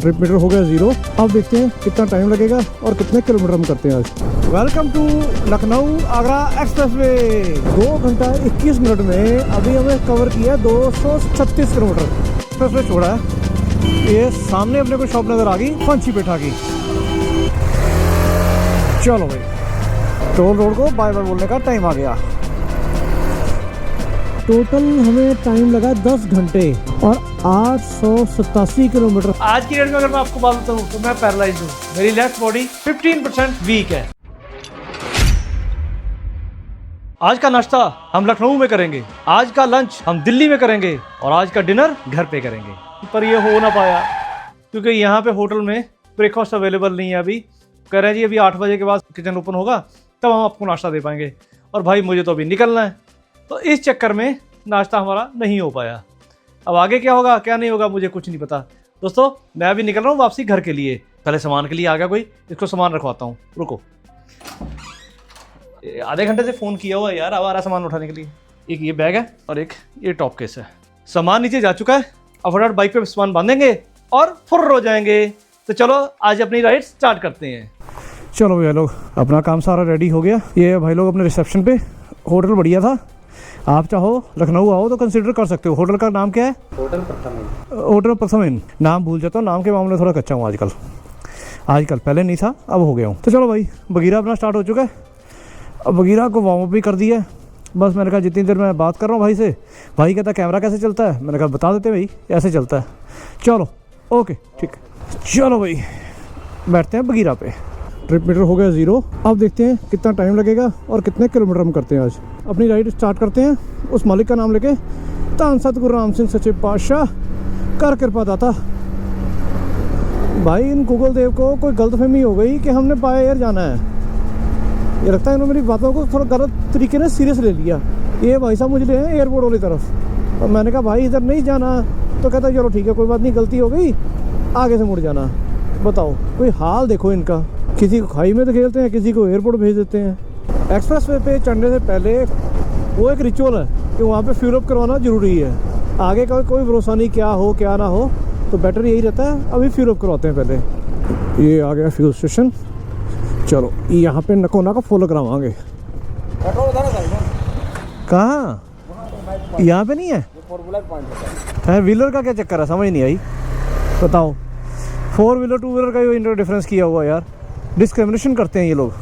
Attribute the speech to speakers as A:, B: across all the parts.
A: Trip meter हो गया 0। अब देखते हैं कितना टाइम लगेगा और कितने किलोमीटर हम करते हैं आज। Welcome to Lucknow Agra expressway. 2 घंटा 21 मिनट में अभी हमें कवर किया 236 किलोमीटर। एक्सप्रेसवे छोड़ा है, ये सामने अपने को शॉप नजर आ गई पंछी पेठा की। चलो भाई, टोल रोड को बाय बाय बोलने का टाइम आ गया। टोटल हमें टाइम लगा 10 घंटे और 887 किलोमीटर।
B: आज की डेट में अगर मैं आपको बात बताऊं तो मैं पैरालाइज हूँ। मेरी लेफ्ट बॉडी 15% वीक है। आज का नाश्ता हम लखनऊ में करेंगे, आज का लंच हम दिल्ली में करेंगे और आज का डिनर घर पे करेंगे। पर ये हो ना पाया क्योंकि यहाँ पे होटल में ब्रेकफास्ट अवेलेबल नहीं है। अभी कह रहे हैं जी अभी 8 बजे के बाद किचन ओपन होगा तब हम आपको नाश्ता दे पाएंगे। और भाई मुझे तो अभी निकलना है, तो इस चक्कर में नाश्ता हमारा नहीं हो पाया। अब आगे क्या होगा क्या नहीं होगा मुझे कुछ नहीं पता। दोस्तों मैं अभी निकल रहा हूँ वापसी घर के लिए। पहले सामान के लिए आ गया कोई, इसको सामान रखवाता हूँ। रुको, आधे घंटे से फ़ोन किया हुआ यार, अब आ रहा सामान उठाने के लिए। एक ये बैग है और एक ये टॉप केस है। सामान नीचे जा चुका है, अब फटाफट बाइक पे सामान बांधेंगे और फुर्र हो जाएंगे। तो चलो आज अपनी राइड स्टार्ट करते हैं।
A: चलो भैया लोग, अपना काम सारा रेडी हो गया। ये भाई लोग अपने रिसेप्शन पे, होटल बढ़िया था। आप चाहो लखनऊ आओ तो कंसिडर कर सकते हो। होटल का नाम क्या है? होटल प्रथम। होटल प्रथम। नाम भूल जाता हूँ, नाम के मामले में थोड़ा कच्चा हूँ आजकल। पहले नहीं था, अब हो गया हूँ। तो चलो भाई, बगीरा अपना स्टार्ट हो चुका है। अब बगीरा को वार्म अप भी कर दिया है। बस मैंने कहा जितनी देर मैं बात कर रहा हूँ भाई से, भाई कहता कैमरा कैसे चलता है। मैंने कहा बता देते भाई, ऐसे चलता है। चलो ओके ठीक है, चलो भाई बैठते हैं बगीरा पे। ट्रिप मीटर हो गया 0। अब देखते हैं कितना टाइम लगेगा और कितने किलोमीटर हम करते हैं आज। अपनी राइड स्टार्ट करते हैं उस मालिक का नाम लेके, धन सतगुरु राम सिंह सच्चे पातशाह कर कृपा दाता। भाई इन गूगल देव को कोई गलतफहमी हो गई कि हमने बाय एयर जाना है। ये लगता है इन्होंने मेरी बातों को थोड़ा गलत तरीके से सीरियस ले लिया। ये भाई साहब मुझे ले आए एयरपोर्ट वाली तरफ और मैंने कहा भाई इधर नहीं जाना, तो कहता चलो ठीक है कोई बात नहीं, गलती हो गई, आगे से मुड़ जाना। बताओ कोई हाल देखो इनका, किसी को खाई में धकेलते हैं, किसी को एयरपोर्ट भेज देते हैं। एक्सप्रेस वे पे चढ़ने से पहले वो एक रिचुअल है कि वहाँ पे फ्यूल अप करवाना ज़रूरी है। आगे का कोई भरोसा नहीं क्या हो क्या ना हो, तो बेटर यही रहता है अभी फ्यूल अप करवाते हैं पहले। ये आ गया फ्यूल स्टेशन। चलो यहाँ पे नकोना का फॉलो करावाएंगे। कहाँ? यहाँ पे नहीं है व्हीलर का क्या चक्कर है, समझ नहीं आई। बताओ 4 व्हीलर 2 व्हीलर का ये डिफरेंस किया हुआ यार, डिस्क्रिमिनेशन करते हैं ये लोग।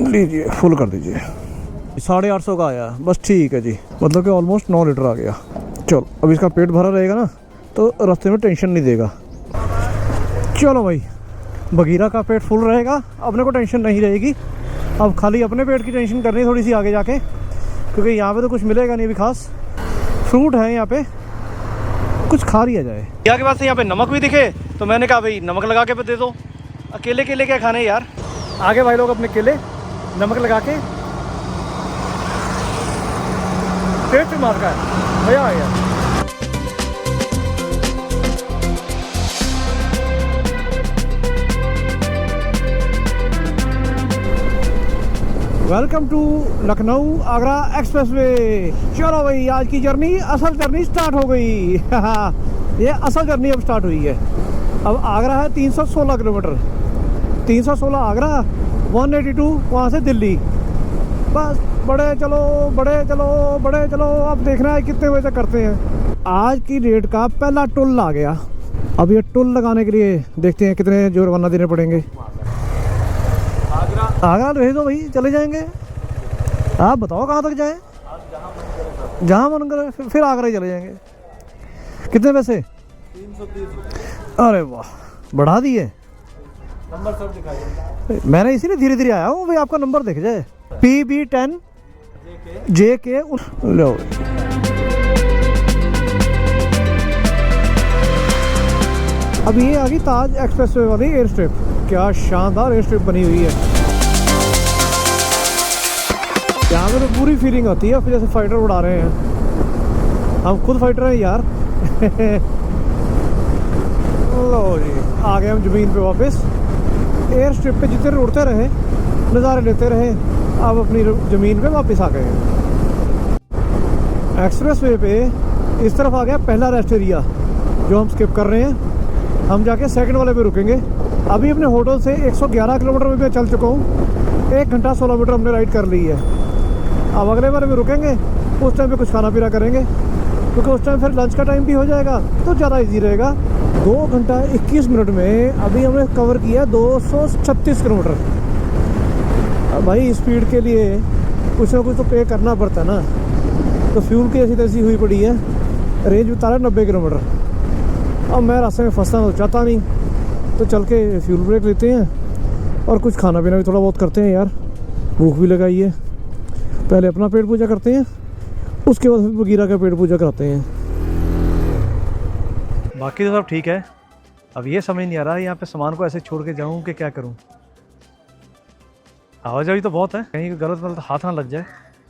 A: लीजिए फुल कर दीजिए। 850 का आया बस, ठीक है जी, मतलब कि ऑलमोस्ट 9 लीटर आ गया। चलो अब इसका पेट भरा रहेगा ना तो रास्ते में टेंशन नहीं देगा। चलो भाई, बगीरा का पेट फुल रहेगा, अपने को टेंशन नहीं रहेगी। अब खाली अपने पेट की टेंशन करनी थोड़ी सी आगे जाके, क्योंकि यहाँ पे तो कुछ मिलेगा नहीं अभी खास। फ्रूट है यहाँ पे, कुछ खा लिया जाए। यहाँ के बाद से यहाँ पे नमक भी दिखे तो मैंने कहा भाई नमक लगा के दे दो। अकेले केले क्या खाने यार। आगे भाई लोग अपने केले नमक लगा के पेट पे मार का है, मजा आ गया। Welcome to Lucknow Agra expressway. चलो भाई, आज की जर्नी, असल जर्नी स्टार्ट हो गई। ये असल जर्नी अब स्टार्ट हुई है। अब आगरा है 316 किलोमीटर, 316 आगरा, 182 वहाँ से दिल्ली। बस बड़े चलो बड़े चलो बड़े चलो, अब देखना है कितने बजे तक करते हैं। आज की डेट का पहला टोल आ गया। अब ये टोल लगाने के लिए देखते हैं कितने जुर्माना देने पड़ेंगे। आगरा भेज दो भाई, चले जाएंगे। आप बताओ कहाँ तक जाएं? जहाँ मन करे फिर आगरा ही चले जाएंगे। कितने पैसे? 330। अरे वाह, बढ़ा दिए। नंबर सब दिखाइए। मैंने इसीलिए धीरे धीरे आया हूँ भाई, आपका नंबर दिख जाए। PB10 JK। लो अब ये आ गई ताज एक्सप्रेसवे वाली एयर स्ट्रिप। क्या शानदार एयर स्ट्रिप बनी हुई है। यहाँ पे तो पूरी फीलिंग आती है फिर जैसे फाइटर उड़ा रहे हैं। हम खुद फाइटर हैं यार। लो जी, आ गए हम ज़मीन पे वापस। एयर स्ट्रिप पे जितने उड़ते रहे, नज़ारे लेते रहे, अब अपनी ज़मीन पे वापस आ गए। एक्सप्रेस वे पे इस तरफ आ गया पहला रेस्ट एरिया जो हम स्किप कर रहे हैं। हम जाके सेकंड वाले पे रुकेंगे। अभी अपने होटल से 111 किलोमीटर में मैं चल चुका हूँ। 1 घंटा 16 मीटर हमने राइड कर ली है। अब अगले वाले में रुकेंगे, उस टाइम पे कुछ खाना पीना करेंगे, क्योंकि उस टाइम फिर लंच का टाइम भी हो जाएगा तो ज़्यादा इजी रहेगा। 2 घंटा 21 मिनट में अभी हमने कवर किया 236 किलोमीटर। अब भाई स्पीड के लिए कुछ ना कुछ तो पे करना पड़ता है ना, तो फ्यूल की ऐसी तैसी हुई पड़ी है। रेंज बता रहा है 90 किलोमीटर। अब मैं रास्ते में फंसना तो चाहता नहीं, तो चल के फ्यूल ब्रेक लेते हैं और कुछ खाना पीना भी थोड़ा बहुत करते हैं यार, भूख भी लगाई है। पहले अपना पेट पूजा करते हैं, उसके बाद फिर बगीरा का पेट पूजा कराते हैं।
B: बाकी तो सब ठीक है। अब ये समझ नहीं आ रहा है यहाँ पे सामान को ऐसे छोड़ के जाऊँ कि क्या करूँ। आवाजाही तो बहुत है, कहीं गलत हाथ ना लग जाए,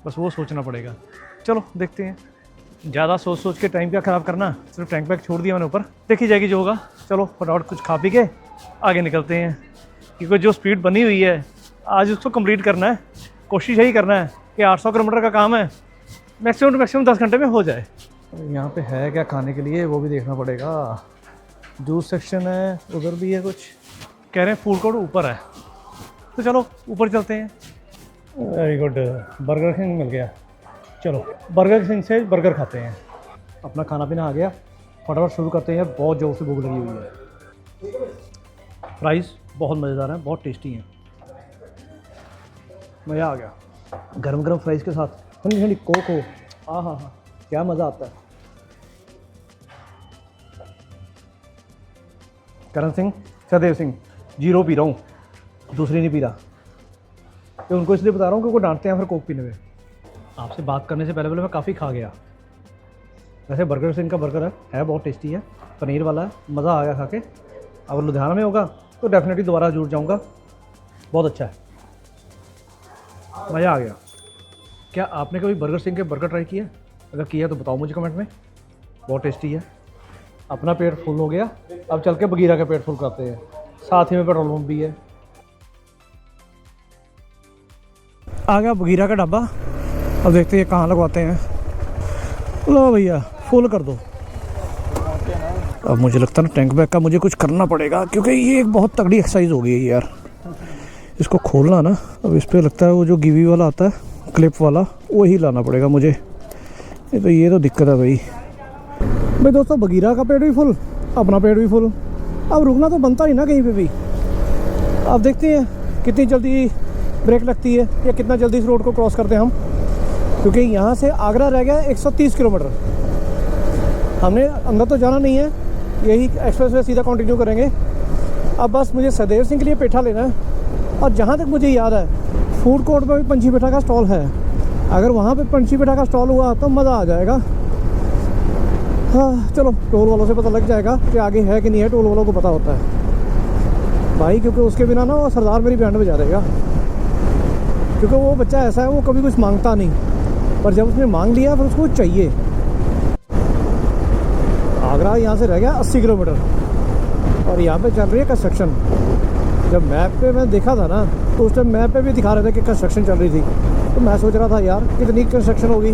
B: बस वो सोचना पड़ेगा। चलो देखते हैं। ज़्यादा सोच के टाइम क्या ख़राब करना, सिर्फ टैंक बैग छोड़ दिया मैंने ऊपर, देखी जाएगी जो होगा। चलो फटाफट कुछ खा पी के आगे निकलते हैं, क्योंकि जो स्पीड बनी हुई है आज उसको कंप्लीट करना है। कोशिश यही करना है कि 800 किलोमीटर का काम है, मैक्सिमम टू मैक्सिमम 10 घंटे में हो जाए। यहाँ पे है क्या खाने के लिए वो भी देखना पड़ेगा। जूस सेक्शन है, उधर भी है कुछ, कह रहे हैं फूड कोर्ट ऊपर है, तो चलो ऊपर चलते हैं। वेरी गुड, बर्गर किंग मिल गया। चलो बर्गर किंग से बर्गर खाते हैं। अपना खाना पीना आ गया, फटाफट शुरू करते हैं यार, बहुत ज़ोर से भूख लगी हुई है। फ्राइज़ बहुत मज़ेदार हैं, बहुत टेस्टी हैं, मज़ा आ गया। गरम गरम फ्राइज़ के साथ ठंडी ठंडी कोक हो, हाँ हाँ हाँ, क्या मज़ा आता है। करण सिंह, सदैव सिंह, जीरो पी रहा हूँ, दूसरी नहीं पी रहा। तो उनको इसलिए बता रहा हूँ कि वो डांटते हैं फिर कोक पीने में। आपसे बात करने से पहले मैं काफ़ी खा गया। वैसे बर्गर सिंह का बर्गर है बहुत टेस्टी है, पनीर वाला है, मज़ा आ गया खा के। अगर लुधियाना में होगा तो डेफिनेटली दोबारा जुड़ जाऊँगा, बहुत अच्छा है, मज़ा आ गया। क्या आपने कभी बर्गर सिंह के बर्गर ट्राई किया? अगर किया तो बताओ मुझे कमेंट में, बहुत टेस्टी है। अपना पेट फुल हो गया, अब चल के बगीरा का पेट फुल करते हैं, साथ ही में पेट्रोल पंप भी है।
A: आ गया बगीरा का ढाबा, अब देखते हैं कहाँ लगवाते हैं। लो भैया फुल कर दो। अब मुझे लगता है ना टैंक बैग का मुझे कुछ करना पड़ेगा, क्योंकि ये एक बहुत तगड़ी एक्सरसाइज हो गई है यार। इसको खोलना ना, अब इस पर लगता है वो जो गिवी वाला आता है क्लिप वाला, वही लाना पड़ेगा मुझे। ये तो दिक्कत है भाई दोस्तों, बगीरा का पेट भी फुल, अपना पेट भी फुल। अब रुकना तो बनता ही ना कहीं पे भी। अब देखते हैं कितनी जल्दी ब्रेक लगती है या कितना जल्दी इस रोड को क्रॉस करते हैं हम, क्योंकि यहाँ से आगरा रह गया 130 किलोमीटर। हमने अंदर तो जाना नहीं है, यही एक्सप्रेस वे सीधा कंटिन्यू करेंगे। अब बस मुझे सदैव सिंह के लिए पेठा लेना है, और जहाँ तक मुझे याद है फूड कोर्ट में भी पंछी पेठा का स्टॉल है। अगर वहाँ पे पंछी पेठा का स्टॉल हुआ तो मज़ा आ जाएगा। हाँ चलो, टोल वालों से पता लग जाएगा कि आगे है कि नहीं है, टोल वालों को पता होता है भाई, क्योंकि उसके बिना ना वो सरदार मेरी बैंड बजा देगा। क्योंकि वो बच्चा ऐसा है, वो कभी कुछ मांगता नहीं, पर जब उसने मांग लिया फिर उसको चाहिए। आगरा यहाँ से रह गया 80 किलोमीटर, और यहाँ पे चल रही है कंस्ट्रक्शन। जब मैप पे मैं देखा था ना, तो उस टाइम मैप पे भी दिखा रहे थे कि कंस्ट्रक्शन चल रही थी, तो मैं सोच रहा था यार कितनी कंस्ट्रक्शन होगी।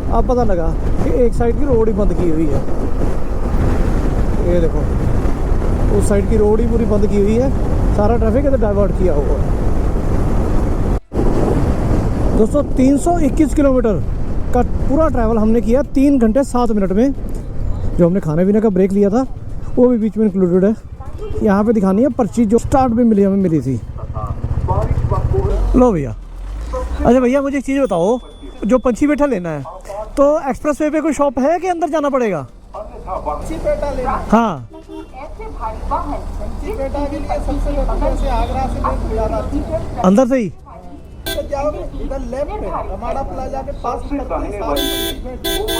A: अब पता लगा कि एक साइड की रोड ही बंद की हुई है। ये देखो, उस साइड की रोड ही पूरी बंद की हुई है, सारा ट्रैफिक इधर डाइवर्ट किया हुआ है। दोस्तों 321 किलोमीटर का पूरा ट्रैवल हमने किया 3 घंटे 7 मिनट में। जो हमने खाने पीने का ब्रेक लिया था वो भी बीच में इंक्लूडेड है। यहाँ पे दिखानी है पर्ची जो स्टार्ट में हमें मिली थी। लो भैया। अच्छा भैया मुझे एक चीज़ बताओ, जो पंछी पेठा लेना है तो एक्सप्रेस वे पे कोई शॉप है कि अंदर जाना पड़ेगा?
C: पंछी पेठा लेना,
A: हाँ
C: पंछी पेठा के लिए सबसे जैसे आगरा से जाना
A: अंदर से ही
C: जाओगे, इधर लेफ्ट में रमाड़ा प्लाजा के पास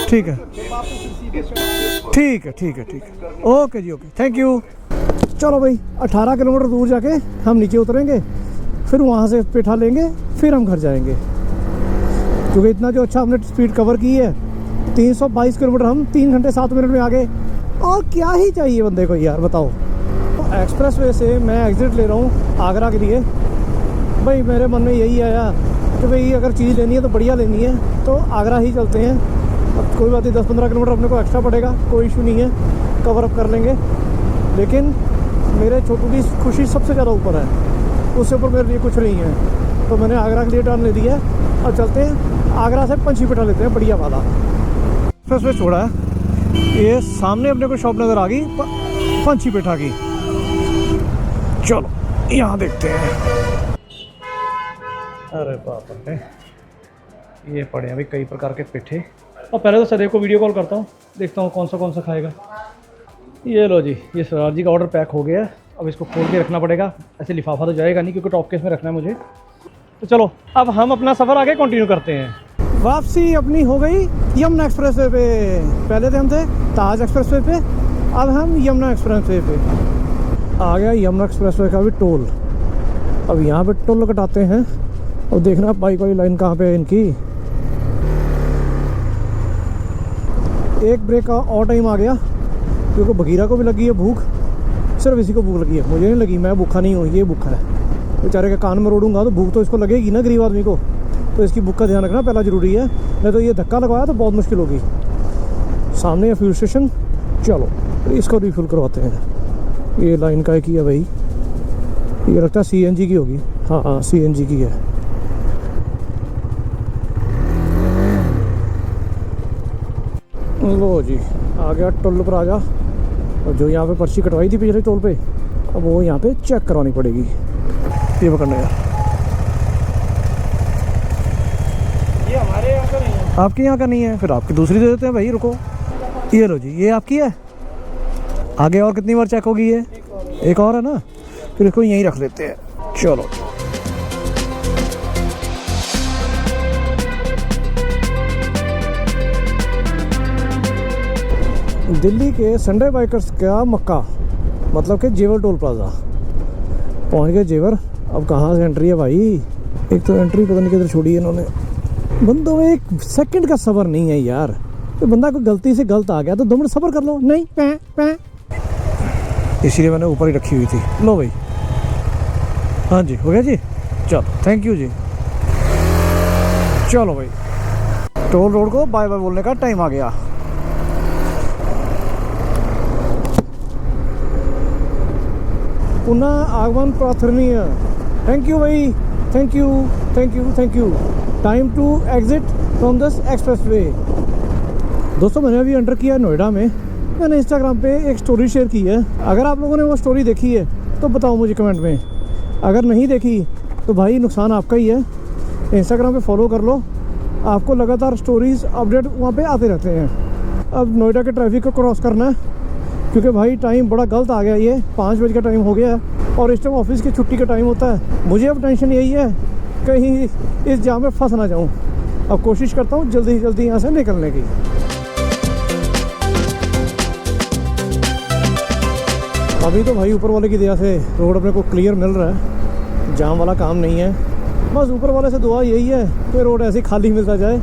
A: ठीक है, ठीक है ठीक है ठीक है, ओके जी ओके, थैंक यू। चलो भाई 18 किलोमीटर दूर जाके हम नीचे उतरेंगे, फिर वहाँ से पेठा लेंगे, फिर हम घर जाएंगे। क्योंकि इतना जो अच्छा हमने स्पीड कवर की है, 322 किलोमीटर हम 3 घंटे 7 मिनट में आ गए। और क्या ही चाहिए बंदे को यार, बताओ। तो एक्सप्रेस वे से मैं एग्ज़िट ले रहा हूँ आगरा के लिए। भाई मेरे मन में यही आया कि भाई अगर चीज़ लेनी है तो बढ़िया लेनी है, तो आगरा ही चलते हैं। अब कोई बात नहीं, 10-15 किलोमीटर अपने को एक्स्ट्रा पड़ेगा, कोई इशू नहीं है, कवर अप कर लेंगे। लेकिन मेरे छोटू की खुशी सबसे ज़्यादा ऊपर है, उससे ऊपर मेरे लिए कुछ नहीं है। तो मैंने आगरा के लिए टर्न ले दिया है और चलते हैं आगरा से पंछी पेठा लेते हैं, बढ़िया वाला एक्सप्रेस वे छोड़ा है। ये सामने अपने को शॉप नज़र आ गई पंछी पेठा की, चलो यहाँ देखते हैं। अरे बाप रे, ये पड़े हैं भाई कई प्रकार के पेठे। और पहले तो सदैव को वीडियो कॉल करता हूँ, देखता हूँ कौन सा खाएगा। ये लो जी, ये स्वराज जी का ऑर्डर पैक हो गया है। अब इसको खोल के रखना पड़ेगा, ऐसे लिफाफा तो जाएगा नहीं क्योंकि टॉप केस में रखना है मुझे। तो चलो अब हम अपना सफ़र आगे कंटिन्यू करते हैं। वापसी अपनी हो गई यमुना एक्सप्रेस वे पे। पहले थे हम थे ताज एक्सप्रेस वे पे, अब हम यमुना एक्सप्रेस वे पे आ गया। यमुना एक्सप्रेस वे का भी टोल, अब यहाँ पे टोल कटाते हैं। और देखना बाइक वाली लाइन कहाँ पे है इनकी। एक ब्रेक का और टाइम आ गया क्योंकि बगीरा को भी लगी है भूख, सिर्फ इसी को भूख लगी है, मुझे नहीं लगी, मैं भूखा नहीं हूँ, ये भूखा है। बेचारे के कान में रोड़ूंगा तो भूख तो इसको लगेगी ना, गरीब आदमी को। तो इसकी भूख का ध्यान रखना पहला ज़रूरी है, नहीं तो ये धक्का लगवाया तो बहुत मुश्किल होगी। सामने है फ्यूल स्टेशन, चलो इसको रिफिल करवाते हैं। ये लाइन का की है भाई, ये लगता है CNG की होगी। हाँ CNG की है। लो जी आ गया टोल पर, आ जा। और जो यहाँ पे पर्ची कटवाई थी पिछले टोल पे, अब वो यहाँ पे चेक करवानी पड़ेगी। ये पकड़ना यार,
B: ये हमारे यहाँ का नहीं है।
A: आपके यहाँ का नहीं है, फिर आपकी दूसरी दे देते हैं भाई, रुको। ये लो जी, ये आपकी है। आगे और कितनी बार चेक होगी ये? एक और है ना, फिर इसको यहीं रख लेते हैं। चलो दिल्ली के संडे बाइकर्स का मक्का, मतलब कि जेवर टोल प्लाजा पहुंच गए। जेवर अब कहाँ से एंट्री है भाई? एक तो एंट्री पता नहीं किधर छोड़ी है इन्होंने। बंदों में एक सेकंड का सब्र नहीं है यार। तो बंदा को गलती से गलत आ गया तो 2 मिनट सब्र कर लो, नहीं पैं इसीलिए मैंने ऊपर ही रखी हुई थी। लो भाई, हाँ जी हो गया जी, चलो थैंक यू जी। चलो भाई, टोल रोड को बाय बाय बोलने का टाइम आ गया। पुनः आगमन प्रार्थनीय। थैंक यू भाई, thank you thank you thank you. Time to exit from this expressway. दोस्तों मैंने अभी एंटर किया नोएडा में। मैंने इंस्टाग्राम पे एक स्टोरी शेयर की है, अगर आप लोगों ने वो स्टोरी देखी है तो बताओ मुझे कमेंट में। अगर नहीं देखी तो भाई नुकसान आपका ही है। इंस्टाग्राम पे फॉलो कर लो, आपको लगातार स्टोरीज़ अपडेट वहाँ पे आते रहते हैं। अब नोएडा के ट्रैफिक को क्रॉस करना है क्योंकि भाई टाइम बड़ा गलत आ गया। ये 5 बजे का टाइम हो गया है और इस टाइम ऑफिस की छुट्टी का टाइम होता है। मुझे अब टेंशन यही है कहीं इस जाम में फंस ना जाऊँ। अब कोशिश करता हूँ जल्दी से जल्दी यहाँ से निकलने की। अभी तो भाई ऊपर वाले की दया से रोड अपने को क्लियर मिल रहा है, जाम वाला काम नहीं है। बस ऊपर वाले से दुआ यही है कि रोड ऐसे खाली मिलता जाए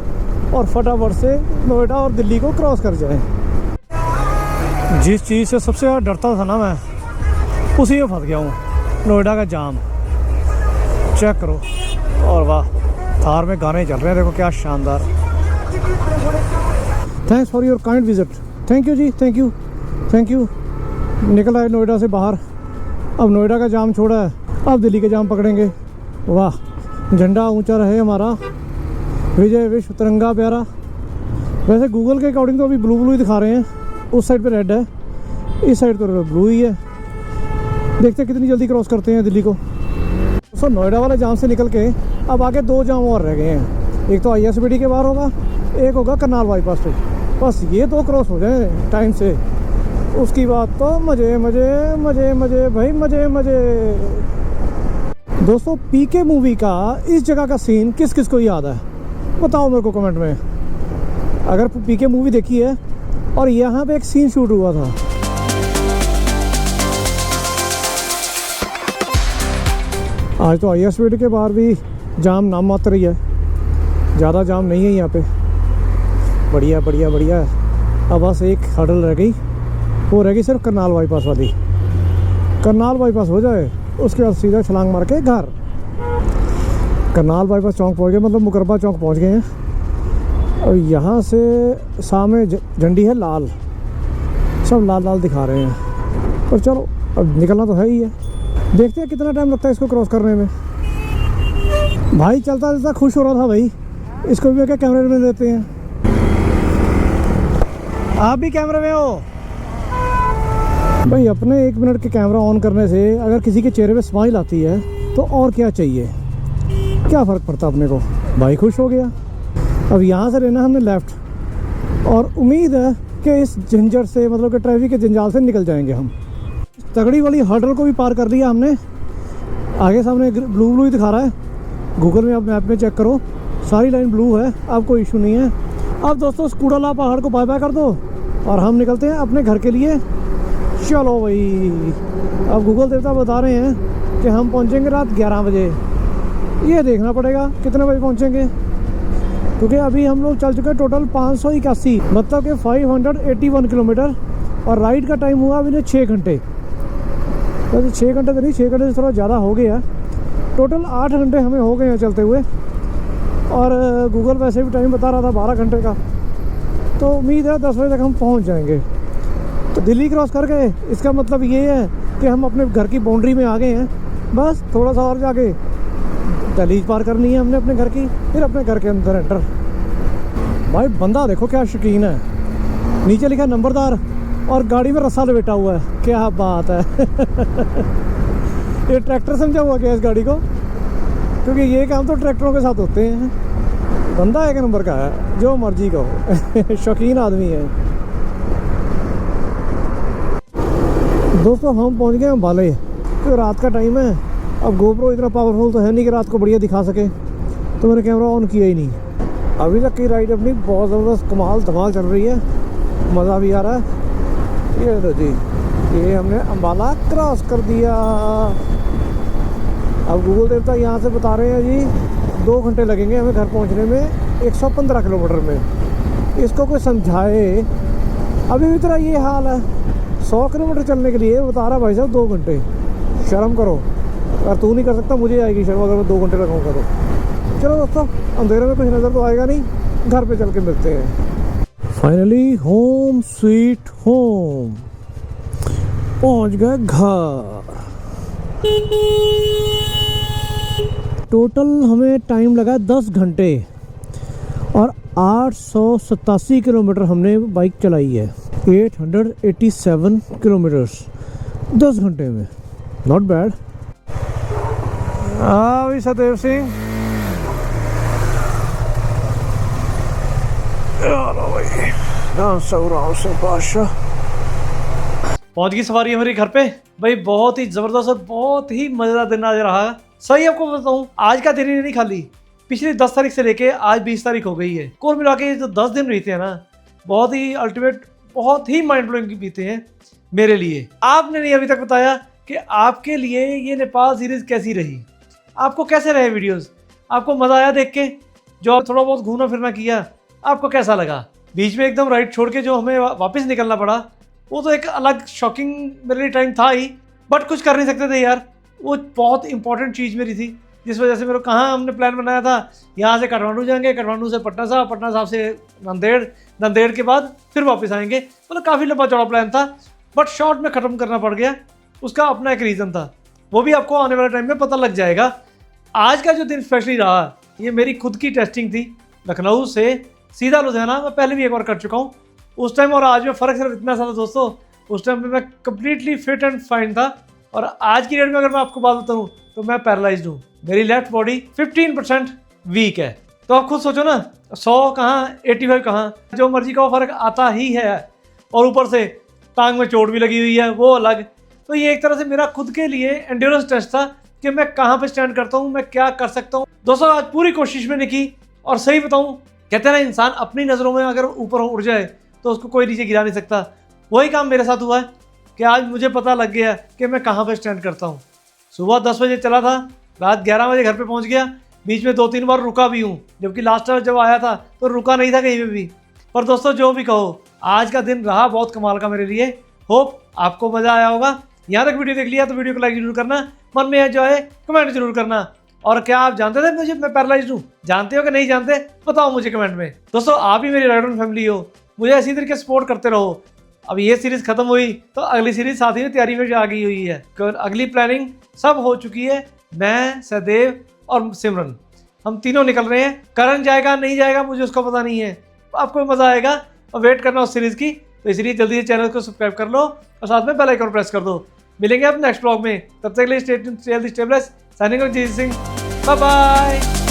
A: और फटाफट से नोएडा और दिल्ली को क्रॉस कर जाए। जिस चीज़ से सबसे ज़्यादा डरता था ना मैं, उसी में फंस गया हूँ, नोएडा का जाम। चेक करो, और वाह थार में गाने चल रहे हैं, देखो क्या शानदार। Thanks for your kind visit. Thank you जी, थैंक यू थैंक यू। निकल आए नोएडा से बाहर, अब नोएडा का जाम छोड़ा है, अब दिल्ली के जाम पकड़ेंगे। वाह, झंडा ऊंचा रहे हमारा, विजय विश्व तिरंगा प्यारा। वैसे गूगल के अकॉर्डिंग तो अभी ब्लू ब्लू ही दिखा रहे हैं, उस साइड पे रेड है, इस साइड तो ब्लू ही है। देखते कितनी जल्दी क्रॉस करते हैं दिल्ली को। तो नोएडा वाले जाम से निकल के अब आगे 2 जाम और रह गए हैं। एक तो ISBD के बाहर होगा, एक होगा करनाल बाईपास पे। बस ये 2 क्रॉस हो जाए टाइम से, उसकी बात तो मज़े मज़े मज़े मज़े भाई मज़े मज़े। दोस्तों PK मूवी का इस जगह का सीन किस किस को याद है बताओ मेरे को कमेंट में। अगर PK मूवी देखी है और यहाँ पे एक सीन शूट हुआ था। आज तो ISBD के बाहर भी जाम नाम मात्र ही है, ज़्यादा जाम नहीं है यहाँ पे। बढ़िया बढ़िया बढ़िया। अब बस एक हर्डल रह गई, वो रह गई सिर्फ करनाल बाईपास वाली। करनाल बाईपास हो जाए उसके बाद सीधा छलांग मार के घर। करनाल बाईपास चौक पहुँच गए, मतलब मुकरबा चौक पहुँच गए हैं। और यहाँ से सामने झंडी है लाल, सब लाल लाल दिखा रहे हैं। पर चलो अब निकलना तो है ही है। देखते हैं कितना टाइम लगता है इसको क्रॉस करने में। भाई चलता चलता खुश हो रहा था भाई, इसको भी क्या कैमरे में देते हैं। आप भी कैमरे में हो भाई। अपने 1 मिनट के कैमरा ऑन करने से अगर किसी के चेहरे पे स्माइल आती है तो और क्या चाहिए, क्या फ़र्क पड़ता अपने को। भाई खुश हो गया। अब यहाँ से लेना हमने लेफ़्ट और उम्मीद है कि इस झंझट से, मतलब कि ट्रैफिक के जंजाल से निकल जाएंगे हम। तगड़ी वाली हर्डल को भी पार कर लिया हमने। आगे सामने ब्लू ब्लू ही दिखा रहा है, गूगल में आप मैप में चेक करो, सारी लाइन ब्लू है, अब कोई इशू नहीं है। अब दोस्तों स्कूडाला पहाड़ को बाय बाय कर दो और हम निकलते हैं अपने घर के लिए। चलो भाई, अब गूगल देवता बता रहे हैं कि हम पहुंचेंगे रात 11 बजे। ये देखना पड़ेगा कितने बजे पहुंचेंगे, क्योंकि अभी हम लोग चल चुके हैं टोटल 581, मतलब कि 581 किलोमीटर। और राइड का टाइम हुआ अभी 6 घंटे। वैसे 6 घंटे तो नहीं, 6 घंटे से थोड़ा ज़्यादा हो गया। टोटल 8 घंटे हमें हो गए हैं चलते हुए। और गूगल वैसे भी टाइम बता रहा था 12 घंटे का, तो उम्मीद है 10 बजे तक हम पहुंच जाएंगे। तो दिल्ली क्रॉस करके इसका मतलब ये है कि हम अपने घर की बाउंड्री में आ गए हैं। बस थोड़ा सा और जाके दहलीज पार करनी है हमने अपने घर की, फिर अपने घर के अंदर एंटर। भाई बंदा देखो क्या शौकीन है, नीचे लिखा नंबरदार और गाड़ी में रस्सा लपेटा हुआ है, क्या बात है। ये ट्रैक्टर समझा हुआ क्या इस गाड़ी को, क्योंकि ये काम तो ट्रैक्टरों के साथ होते हैं। बंदा एक नंबर का है, जो मर्जी का हो। शौकीन आदमी है। दोस्तों हम पहुंच गए हैं अंबाले, तो रात का टाइम है। अब गोप्रो इतना पावरफुल तो है नहीं कि रात को बढ़िया दिखा सके, तो मैंने कैमरा ऑन किया ही नहीं। अभी तक की राइड अपनी बहुत ज़बरदस्त कमाल धमाल चल रही है, मज़ा भी आ रहा है। ये तो जी, ये हमने अंबाला क्रॉस कर दिया। अब गूगल देवता यहाँ से बता रहे हैं जी 2 घंटे लगेंगे हमें घर पहुँचने में 115 किलोमीटर में। इसको कोई समझाए, अभी भी तेरा ये हाल है। 100 किलोमीटर चलने के लिए बता रहा भाई साहब 2 घंटे। शर्म करो, अगर तू नहीं कर सकता मुझे आएगी शर्म अगर मैं 2 घंटे लगाऊंगा तो। चलो दोस्तों, अंधेरे में कुछ नज़र तो आएगा नहीं, घर पे चल के मिलते हैं। फाइनली होम स्वीट होम, पहुंच गए घर। टोटल हमें टाइम लगा 10 घंटे और 887 किलोमीटर हमने बाइक चलाई है। 887 किलोमीटर्स 10 घंटे में, नॉट बैड। हाँ भाई सतदेव सिंह,
B: पहुंच गई सवारी हमारी घर पे। भाई बहुत ही जबरदस्त और बहुत ही मजेदार दिन आज रहा। सही आपको बताऊं, आज का दिन ही नहीं खाली, पिछली 10 तारीख से लेके आज 20 तारीख हो गई है। कुल मिला के जो 10 दिन रहते हैं ना, बहुत ही अल्टीमेट, बहुत ही माइंड ब्लोइंग बीते हैं मेरे लिए। आपने नहीं अभी तक बताया कि आपके लिए ये नेपाल सीरीज कैसी रही, आपको कैसे रहे वीडियोस, आपको मजा आया देख के? जो आप थोड़ा बहुत घूमना फिरना किया, आपको कैसा लगा? बीच में एकदम राइड छोड़ के जो हमें वापस निकलना पड़ा, वो तो एक अलग शॉकिंग मेरे लिए टाइम था ही, बट कुछ कर नहीं सकते थे यार। वो बहुत इंपॉर्टेंट चीज़ मेरी थी, जिस वजह से मेरे को, कहाँ हमने प्लान बनाया था, यहाँ से काठमांडू जाएंगे, काठमांडू से पटना साहब, पटना साहब से नांदेड़, नांदेड़ के बाद फिर वापस आएंगे। मतलब काफ़ी लंबा चौड़ा प्लान था, बट शॉर्ट में ख़त्म करना पड़ गया। उसका अपना एक रीज़न था, वो भी आपको आने वाले टाइम में पता लग जाएगा। आज का जो दिन स्पेशली रहा, ये मेरी खुद की टेस्टिंग थी। लखनऊ से सीधा लुधियाना मैं पहले भी एक बार कर चुका हूँ। उस टाइम और आज में फ़र्क सिर्फ इतना सा था दोस्तों, उस टाइम पे मैं कम्प्लीटली फिट एंड फाइन था, और आज की डेट में अगर मैं आपको बात बताऊँ तो मैं पैरालाइज्ड हूँ। मेरी लेफ्ट बॉडी 15% वीक है। तो आप खुद सोचो ना, 100 कहाँ 85 कहाँ, जो मर्जी का फ़र्क आता ही है। और ऊपर से टांग में चोट भी लगी हुई है, वो अलग। तो ये एक तरह से मेरा खुद के लिए एंड्योरेंस टेस्ट था कि मैं कहाँ पे स्टैंड करता हूँ, मैं क्या कर सकता हूँ। दोस्तों आज पूरी कोशिश मैंने की, और सही बताऊँ, कहते हैं ना इंसान अपनी नज़रों में अगर ऊपर उड़ जाए तो उसको कोई नीचे गिरा नहीं सकता। वही काम मेरे साथ हुआ है कि आज मुझे पता लग गया कि मैं कहाँ पे स्टैंड करता हूँ। सुबह 10 बजे चला था, रात 11 बजे घर पे पहुँच गया। बीच में 2-3 बार रुका भी हूँ, जबकि लास्ट टाइम जब आया था तो रुका नहीं था कहीं पे भी। पर दोस्तों जो भी कहो, आज का दिन रहा बहुत कमाल का मेरे लिए। होप आपको मज़ा आया होगा। यहाँ तक वीडियो देख लिया तो वीडियो को लाइक जरूर करना, मन में जो है कमेंट जरूर करना। और क्या आप जानते थे मुझे मैं पैरालाइज्ड हूँ? जानते हो कि नहीं जानते, बताओ मुझे कमेंट में। दोस्तों आप ही मेरी राइडर फैमिली हो, मुझे इसी तरीके सपोर्ट करते रहो। अब ये सीरीज खत्म हुई तो अगली सीरीज साथ ही में तैयारी में आ गई हुई है। अगली प्लानिंग सब हो चुकी है। मैं, सहदेव और सिमरन हम तीनों निकल रहे हैं। करण जाएगा नहीं जाएगा मुझे उसका पता नहीं है, आपको मजा आएगा और वेट करना उस सीरीज की। तो इसलिए जल्दी से चैनल को सब्सक्राइब कर लो और साथ में बेल आइकन प्रेस कर दो। मिलेंगे अब नेक्स्ट ब्लॉग में, तब तक के लिए stay tuned, stay healthy, stay blessed. Signing off, Jeet Singh, bye bye.